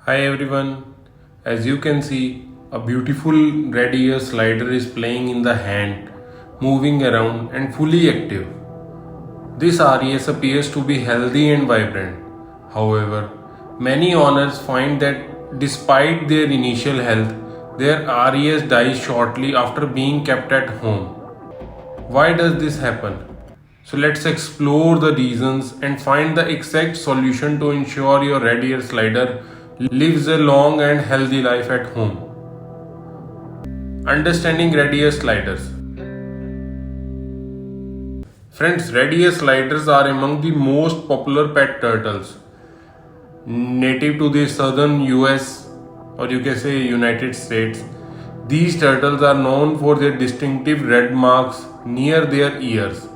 Hi everyone, as you can see, a beautiful red ear slider is playing in the hand, moving around and fully active. This RES appears to be healthy and vibrant. However, many owners find that despite their initial health, their RES dies shortly after being kept at home. Why does this happen? So let's explore the reasons and find the exact solution to ensure your red ear slider lives a long and healthy life at home. Understanding red ear sliders. Friends, red ear sliders are among the most popular pet turtles. Native to the southern US, or you can say United States, these turtles are known for their distinctive red marks near their ears.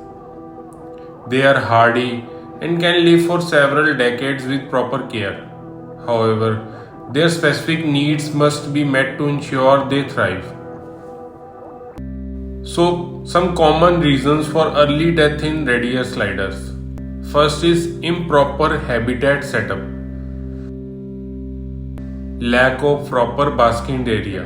They are hardy and can live for several decades with proper care. However, their specific needs must be met to ensure they thrive. So, some common reasons for early death in red ear sliders. First is improper habitat setup, lack of proper basking area.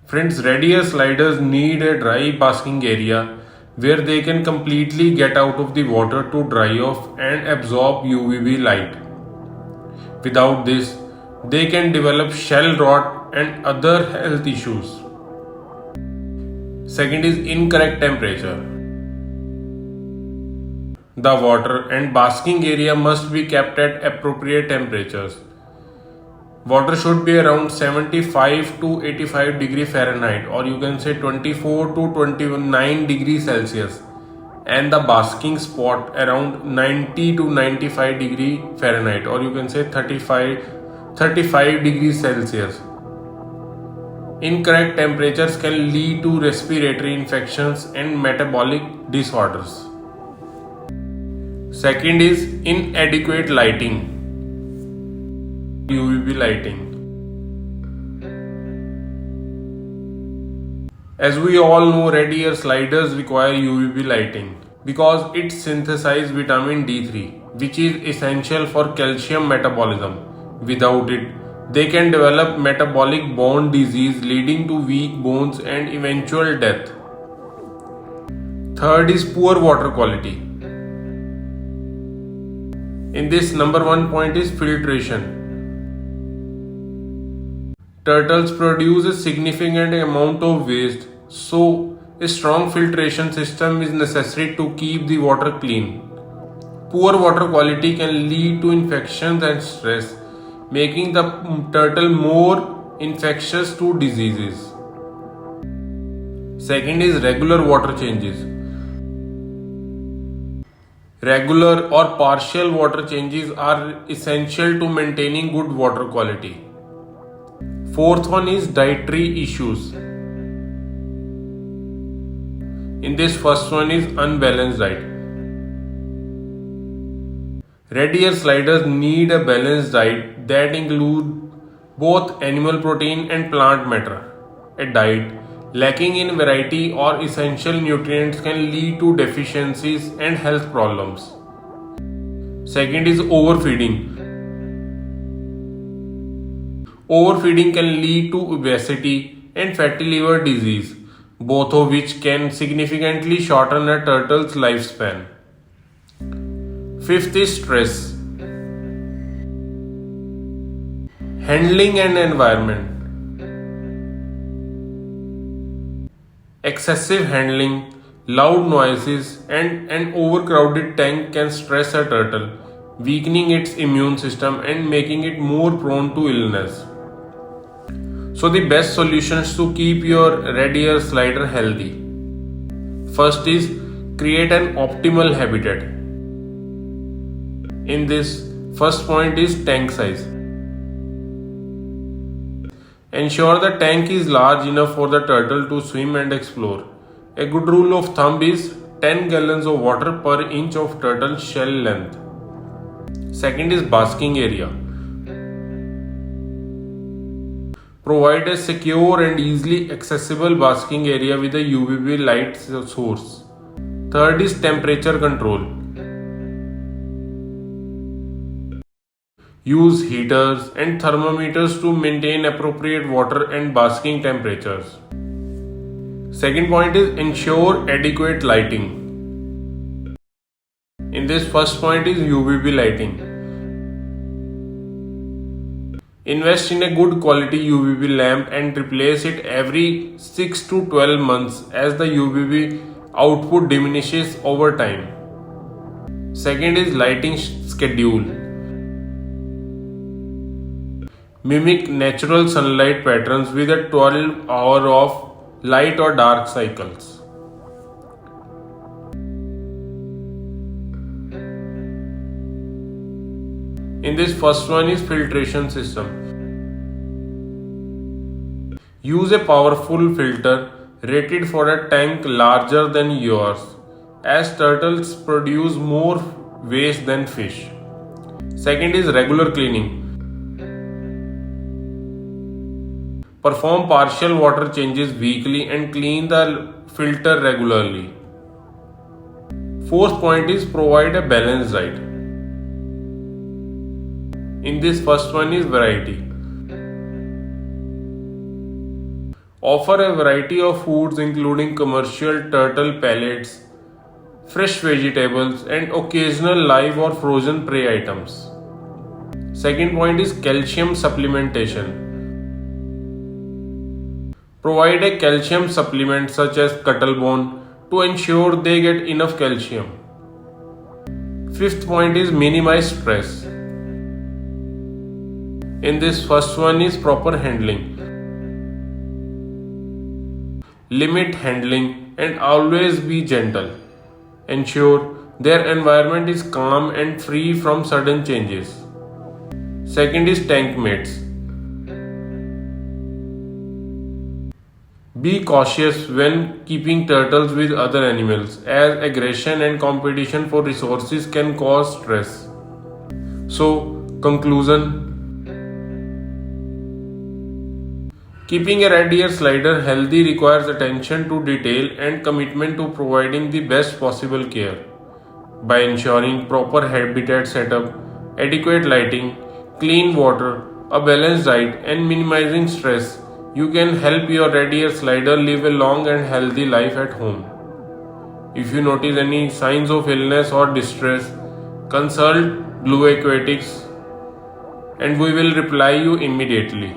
Friends, red ear sliders need a dry basking area where they can completely get out of the water to dry off and absorb UVB light. Without this, they can develop shell rot and other health issues. Second is incorrect temperature. The water and basking area must be kept at appropriate temperatures. Water should be around 75 to 85 degree Fahrenheit, or you can say 24 to 29 degrees Celsius, and the basking spot around 90 to 95 degree Fahrenheit, or you can say 35 degrees Celsius. Incorrect temperatures can lead to respiratory infections and metabolic disorders. Second is inadequate lighting. UVB lighting. As we all know, red ear sliders require UVB lighting because it synthesizes vitamin D3, which is essential for calcium metabolism. Without it, they can develop metabolic bone disease leading to weak bones and eventual death. Third is poor water quality. In this, number one point is filtration. Turtles produce a significant amount of waste, so a strong filtration system is necessary to keep the water clean. Poor water quality can lead to infections and stress, making the turtle more infectious to diseases. Second is regular water changes. Regular or partial water changes are essential to maintaining good water quality. Fourth one is dietary issues. In this, first one is unbalanced diet. Red ear sliders need a balanced diet that includes both animal protein and plant matter. A diet lacking in variety or essential nutrients can lead to deficiencies and health problems. Second is overfeeding. Overfeeding can lead to obesity and fatty liver disease, both of which can significantly shorten a turtle's lifespan. Fifth is stress. Handling and environment. Excessive handling, loud noises, and an overcrowded tank can stress a turtle, weakening its immune system and making it more prone to illness. So the best solutions to keep your red ear slider healthy. First is create an optimal habitat. In this, first point is tank size. Ensure the tank is large enough for the turtle to swim and explore. A good rule of thumb is 10 gallons of water per inch of turtle shell length. Second is basking area. Provide a secure and easily accessible basking area with a UVB light source. Third is temperature control. Use heaters and thermometers to maintain appropriate water and basking temperatures. Second point is ensure adequate lighting. In this first point is UVB lighting. Invest in a good quality UVB lamp and replace it every 6 to 12 months as the UVB output diminishes over time. Second is lighting schedule. Mimic natural sunlight patterns with a 12-hour of light or dark cycles. In this first one is filtration system. Use a powerful filter rated for a tank larger than yours, as turtles produce more waste than fish. Second is regular cleaning. Perform partial water changes weekly and clean the filter regularly. Fourth point is provide a balanced diet. In this first one is variety. Offer a variety of foods including commercial turtle pellets, fresh vegetables and occasional live or frozen prey items. Second point is calcium supplementation. Provide a calcium supplement such as cuttlebone to ensure they get enough calcium. Fifth point is minimize stress. In this first one is proper handling. Limit handling and always be gentle. Ensure their environment is calm and free from sudden changes. Second is tank mates. Be cautious when keeping turtles with other animals, as aggression and competition for resources can cause stress. So, conclusion. Keeping a red ear slider healthy requires attention to detail and commitment to providing the best possible care. By ensuring proper habitat setup, adequate lighting, clean water, a balanced diet, and minimizing stress, you can help your red ear slider live a long and healthy life at home. If you notice any signs of illness or distress, consult Blue Aquatics and we will reply you immediately.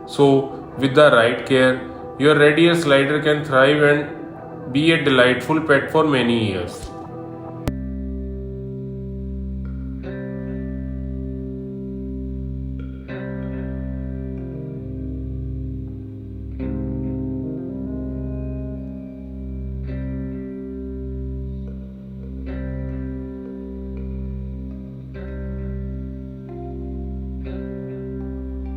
So, with the right care, your red ear slider can thrive and be a delightful pet for many years.